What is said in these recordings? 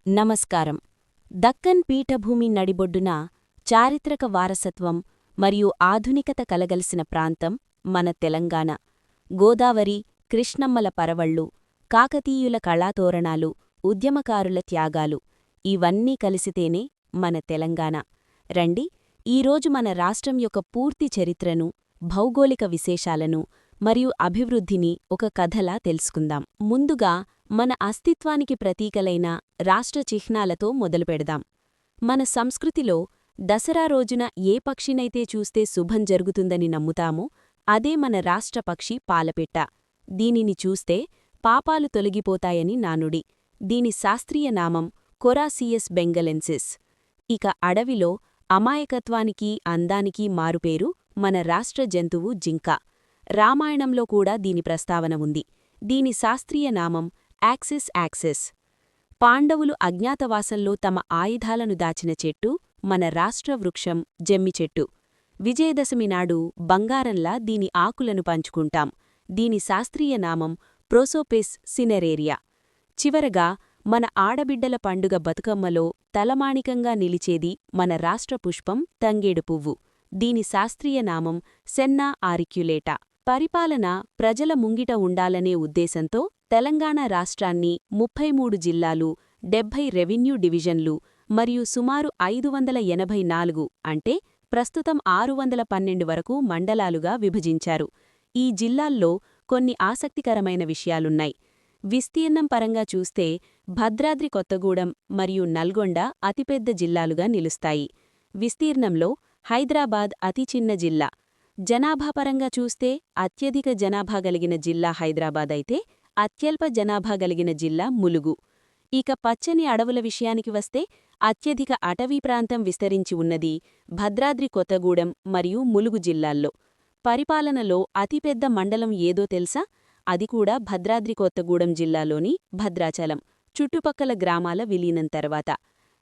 నమస్కారం. దక్కన్ పీఠభూమి నడిబొడ్డున చారిత్రక వారసత్వం మరియు ఆధునికత కలగలిసిన ప్రాంతం మన తెలంగాణ. గోదావరి, కృష్ణమ్మల పరవళ్ళు, కాకతీయుల కళాతోరణాలు, ఉద్యమకారుల త్యాగాలు ఇవన్నీ కలిసితేనే మన తెలంగాణ. రండి, ఈరోజు మన రాష్ట్రం యొక్క పూర్తి చరిత్రను, భౌగోళిక విశేషాలను మరియు అభివృద్ధిని ఒక కథలా తెలుసుకుందాం. ముందుగా మన అస్తిత్వానికి ప్రతీకలైన రాష్ట్ర చిహ్నాలతో మొదలుపెడదాం. మన సంస్కృతిలో దసరా రోజున ఏ పక్షినైతే చూస్తే శుభం జరుగుతుందని నమ్ముతామో అదే మన రాష్ట్ర పక్షి పాలపిట్ట. దీనిని చూస్తే పాపాలు తొలగిపోతాయని నానుడి. దీని శాస్త్రీయ నామం కొరాసియస్ బెంగలెన్సిస్. ఇక అడవిలో అమాయకత్వానికి, అందానికి మారుపేరు మన రాష్ట్ర జంతువు జింక. రామాయణంలో కూడా దీని ప్రస్తావన ఉంది. దీని శాస్త్రీయ నామం యాక్సిస్ యాక్సిస్. పాండవులు అజ్ఞాతవాసంలో తమ ఆయుధాలను దాచిన చెట్టు మన రాష్ట్ర వృక్షం జమ్మిచెట్టు. విజయదశమి నాడు బంగారంలా దీని ఆకులను పంచుకుంటాం. దీని శాస్త్రీయ నామం ప్రోసోపిస్ సినెరేరియా. చివరగా మన ఆడబిడ్డల పండుగ బతుకమ్మలో తలమాణికంగా నిలిచేది మన రాష్ట్ర పుష్పం తంగేడు పువ్వు. దీని శాస్త్రీయ నామం సెన్నా ఆరిక్యులేటా. పరిపాలన ప్రజల ముంగిట ఉండాలనే ఉద్దేశంతో తెలంగాణ రాష్ట్రాన్ని 33 జిల్లాలు, 70 రెవెన్యూ డివిజన్లు మరియు సుమారు 584 అంటే ప్రస్తుతం 612 వరకు మండలాలుగా విభజించారు. ఈ జిల్లాల్లో కొన్ని ఆసక్తికరమైన విషయాలున్నాయి. విస్తీర్ణం పరంగా చూస్తే భద్రాద్రి కొత్తగూడెం మరియు నల్గొండ అతిపెద్ద జిల్లాలుగా నిలుస్తాయి. విస్తీర్ణంలో హైదరాబాద్ అతి చిన్న జిల్లా. జనాభాపరంగా చూస్తే అత్యధిక జనాభా గలిగిన జిల్లా హైదరాబాద్ అయితే అత్యల్ప జనాభా గలిగిన జిల్లా ములుగు. ఇక పచ్చని అడవుల విషయానికి వస్తే అత్యధిక అటవీ ప్రాంతం విస్తరించి ఉన్నది భద్రాద్రి కొత్తగూడెం మరియు ములుగు జిల్లాల్లో. పరిపాలనలో అతిపెద్ద మండలం ఏదో తెలుసా? అది కూడా భద్రాద్రి కొత్తగూడెం జిల్లాలోని భద్రాచలం, చుట్టుపక్కల గ్రామాల విలీనం తర్వాత.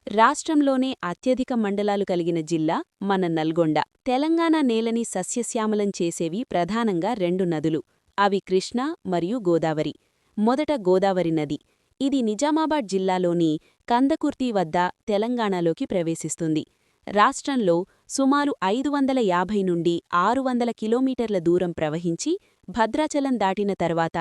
రాష్ట్రంలోనే అత్యధిక మండలాలు కలిగిన జిల్లా మన నల్గొండ. తెలంగాణ నేలని సస్యశ్యామలం చేసేవి ప్రధానంగా 2 నదులు. అవి కృష్ణ మరియు గోదావరి. మొదట గోదావరి నది. ఇది నిజామాబాద్ జిల్లాలోని కందకుర్తి వద్ద తెలంగాణలోకి ప్రవేశిస్తుంది. రాష్ట్రంలో సుమారు 550 నుండి 600 కిలోమీటర్ల దూరం ప్రవహించి భద్రాచలం దాటిన తర్వాత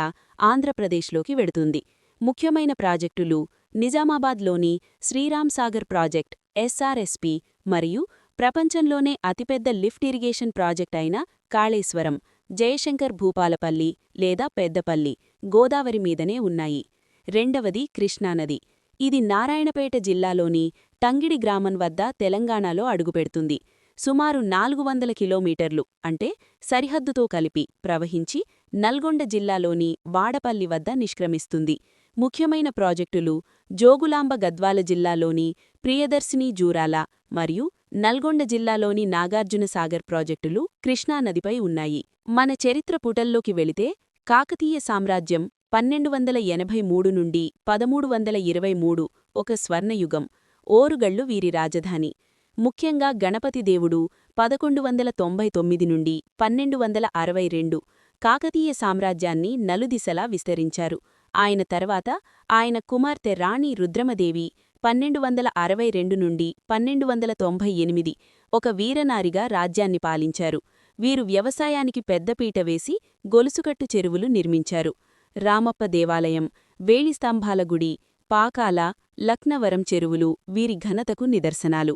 ఆంధ్రప్రదేశ్లోకి వెడుతుంది. ముఖ్యమైన ప్రాజెక్టులు నిజామాబాద్లోని శ్రీరాంసాగర్ ప్రాజెక్ట్ ఎస్ఆర్ఎస్పీ మరియు ప్రపంచంలోనే అతిపెద్ద లిఫ్ట్ ఇరిగేషన్ ప్రాజెక్ట్ అయిన కాళేశ్వరం, జయశంకర్ భూపాలపల్లి లేదా పెద్దపల్లి గోదావరి మీదనే ఉన్నాయి. రెండవది కృష్ణానది. ఇది నారాయణపేట జిల్లాలోని తంగిడి గ్రామం వద్ద తెలంగాణలో అడుగుపెడుతుంది. సుమారు 400 కిలోమీటర్లు అంటే సరిహద్దుతో కలిపి ప్రవహించి నల్గొండ జిల్లాలోని వాడపల్లి వద్ద నిష్క్రమిస్తుంది. ముఖ్యమైన ప్రాజెక్టులు జోగులాంబ గద్వాల జిల్లాలోని ప్రియదర్శిని జూరాల మరియు నల్గొండ జిల్లాలోని నాగార్జునసాగర్ ప్రాజెక్టులు కృష్ణానదిపై ఉన్నాయి. మన చరిత్ర పుటల్లోకి వెళితే కాకతీయ సామ్రాజ్యం 1283 నుండి 1323 ఒక స్వర్ణయుగం. ఓరుగళ్లు వీరి రాజధాని. ముఖ్యంగా గణపతిదేవుడు 1199 నుండి 1262 కాకతీయ సామ్రాజ్యాన్ని నలుదిశలా విస్తరించారు. ఆయన తర్వాత ఆయన కుమార్తె రాణి రుద్రమదేవి 1262 నుండి 1298 ఒక వీరనారిగా రాజ్యాన్ని పాలించారు. వీరు వ్యవసాయానికి పెద్దపీట వేసి గొలుసుకట్టు చెరువులు నిర్మించారు. రామప్ప దేవాలయం, వేళిస్తంభాల గుడి, పాకాల, లక్నవరం చెరువులు వీరి ఘనతకు నిదర్శనాలు.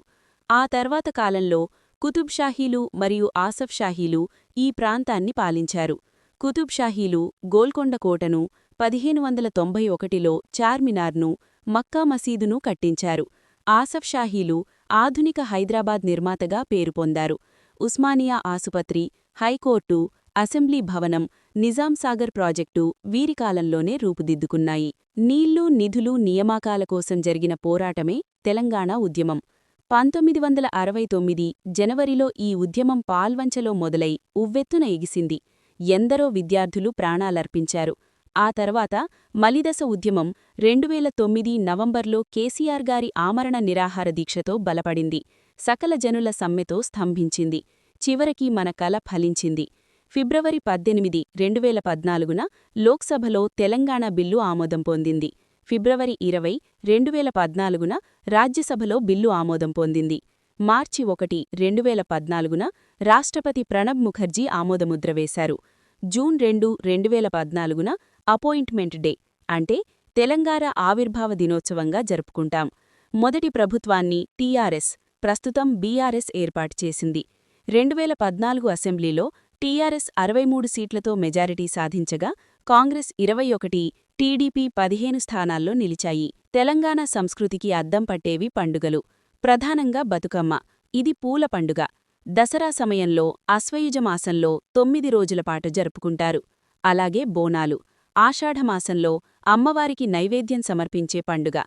ఆ తర్వాత కాలంలో కుతుబ్షాహీలు మరియు ఆసఫ్షాహీలు ఈ ప్రాంతాన్ని పాలించారు. కుతుబ్షాహీలు గోల్కొండ కోటను, 1591లో చార్మినార్ను, మక్కా మసీదును కట్టించారు. ఆసఫ్షాహీలు ఆధునిక హైదరాబాద్ నిర్మాతగా పేరు పొందారు. ఉస్మానియా ఆసుపత్రి, హైకోర్టు, అసెంబ్లీ భవనం, నిజాంసాగర్ ప్రాజెక్టు వీరి కాలంలోనే రూపుదిద్దుకున్నాయి. నీళ్లు, నిధులు, నియామకాల కోసం జరిగిన పోరాటమే తెలంగాణ ఉద్యమం. 1969 జనవరిలో ఈ ఉద్యమం పాల్వంచలో మొదలై ఉవ్వెత్తున ఎగిసింది. ఎందరో విద్యార్థులు ప్రాణాలర్పించారు. ఆ తర్వాత మలిదశ ఉద్యమం 2009 నవంబర్లో కేసీఆర్ గారి ఆమరణ నిరాహార దీక్షతో బలపడింది. సకల జనుల సమ్మెతో స్తంభించింది. చివరికి మన కల ఫలించింది. ఫిబ్రవరి 18, 2014న లోక్సభలో తెలంగాణ బిల్లు ఆమోదం పొందింది. ఫిబ్రవరి 20, 2014న రాజ్యసభలో బిల్లు ఆమోదం పొందింది. మార్చి 1, 2014న రాష్ట్రపతి ప్రణబ్ ముఖర్జీ ఆమోదముద్ర వేశారు. జూన్ 2, 2014న అపాయింట్మెంట్ డే అంటే తెలంగాణ ఆవిర్భావ దినోత్సవంగా జరుపుకుంటాం. మొదటి ప్రభుత్వాన్ని టీఆర్ఎస్, ప్రస్తుతం బీఆర్ఎస్ ఏర్పాటు చేసింది. 2014 అసెంబ్లీలో టీఆర్ఎస్ 63 సీట్లతో మెజారిటీ సాధించగా కాంగ్రెస్ 21, టీడీపీ 15 స్థానాల్లో నిలిచాయి. తెలంగాణ సంస్కృతికి అద్దం పట్టేవి పండుగలు. ప్రధానంగా బతుకమ్మ. ఇది పూల పండుగ. దసరా సమయంలో ఆశ్వయుజమాసంలో 9 రోజులపాటు జరుపుకుంటారు. అలాగే బోనాలు. ఆషాఢమాసంలో అమ్మవారికి నైవేద్యం సమర్పించే పండుగ.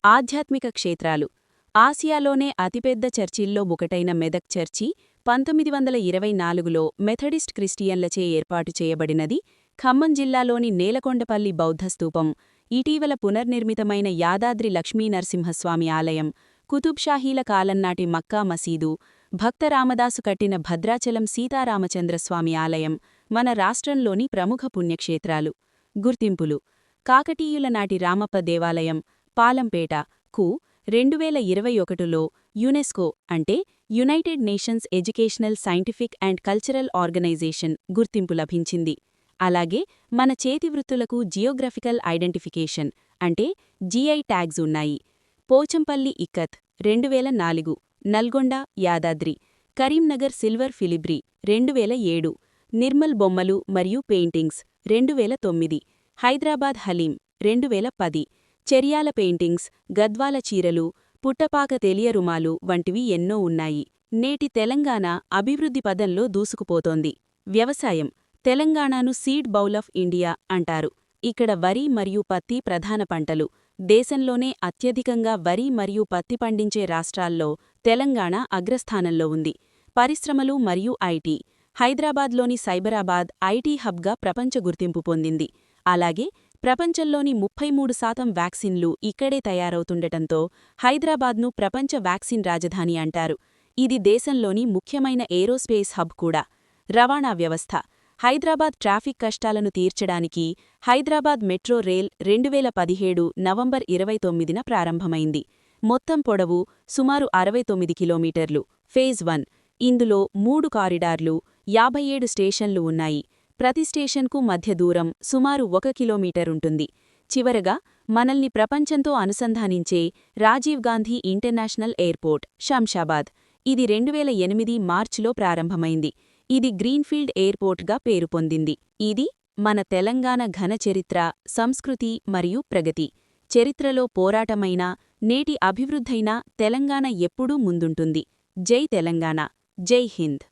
ఆధ్యాత్మిక క్షేత్రాలు. ఆసియాలోనే అతిపెద్ద చర్చిల్లో ఒకటైన మెదక్ చర్చి 1924లో మెథడిస్ట్ క్రిస్టియన్లచే ఏర్పాటు చేయబడినది. ఖమ్మం జిల్లాలోని నేలకొండపల్లి బౌద్ధస్తూపం, ఇటీవల పునర్నిర్మితమైన యాదాద్రి లక్ష్మీనరసింహస్వామి ఆలయం, కుతుబ్షాహీల కాలంనాటి మక్కా మసీదు, భక్త రామదాసు కట్టిన భద్రాచలం సీతారామచంద్రస్వామి ఆలయం మన రాష్ట్రంలోని ప్రముఖ పుణ్యక్షేత్రాలు. గుర్తింపులు. కాకతీయుల నాటి రామప్ప దేవాలయం, పాలంపేట కు 2021లో యునెస్కో అంటే United Nations Educational, Scientific and Cultural Organization గుర్తింపు లభించింది. అలాగే మన చేతివృత్తులకు జియోగ్రఫికల్ ఐడెంటిఫికేషన్ అంటే జీఐ ట్యాగ్స్ ఉన్నాయి. పోచంపల్లి ఇక్కత్ 2004, నల్గొండ, యాదాద్రి. కరీంనగర్ సిల్వర్ ఫిలిబ్రీ 2007, నిర్మల్ బొమ్మలు మరియు పెయింటింగ్స్ 2009, హైదరాబాద్ హలీం 2010, చెర్యాల పెయింటింగ్స్, గద్వాల చీరలు, పుట్టపాక తెలియరుమాలు వంటివి ఎన్నో ఉన్నాయి. నేటి తెలంగాణ అభివృద్ధి పదంలో దూసుకుపోతోంది. వ్యవసాయం. తెలంగాణను సీడ్ బౌల్ ఆఫ్ ఇండియా అంటారు. ఇక్కడ వరి మరియు పత్తి ప్రధాన పంటలు. దేశంలోనే అత్యధికంగా వరి మరియు పత్తి పండించే రాష్ట్రాల్లో తెలంగాణ అగ్రస్థానంలో ఉంది. పరిశ్రమలు మరియు ఐటీ. హైదరాబాద్లోని సైబరాబాద్ ఐటీ హబ్గా ప్రపంచ గుర్తింపు పొందింది. అలాగే ప్రపంచంలోని 33% వ్యాక్సిన్లు ఇక్కడే తయారవుతుండటంతో హైదరాబాద్ను ప్రపంచ వ్యాక్సిన్ రాజధాని అంటారు. ఇది దేశంలోని ముఖ్యమైన ఏరోస్పేస్ హబ్ కూడా. రవాణా వ్యవస్థ. హైదరాబాద్ ట్రాఫిక్ కష్టాలను తీర్చడానికి హైదరాబాద్ మెట్రో రైల్ 2017 నవంబర్ 29న ప్రారంభమైంది. మొత్తం పొడవు సుమారు 69 కిలోమీటర్లు. ఫేజ్ 1. ఇందులో 3 కారిడార్లు, 57 స్టేషన్లు ఉన్నాయి. ప్రతి స్టేషన్కు మధ్య దూరం సుమారు 1 కిలోమీటరుంటుంది. చివరగా మనల్ని ప్రపంచంతో అనుసంధానించే రాజీవ్ గాంధీ ఇంటర్నేషనల్ ఎయిర్పోర్ట్, శంషాబాద్. ఇది 2008 మార్చిలో ప్రారంభమైంది. ఇది గ్రీన్ఫీల్డ్ ఎయిర్పోర్ట్గా పేరు పొందింది. ఇది మన తెలంగాణ ఘన చరిత్ర, సంస్కృతి మరియు ప్రగతి. చరిత్రలో పోరాటమైనా, నేటి అభివృద్ధైనా తెలంగాణ ఎప్పుడూ ముందుంటుంది. జై తెలంగాణ. జై హింద్.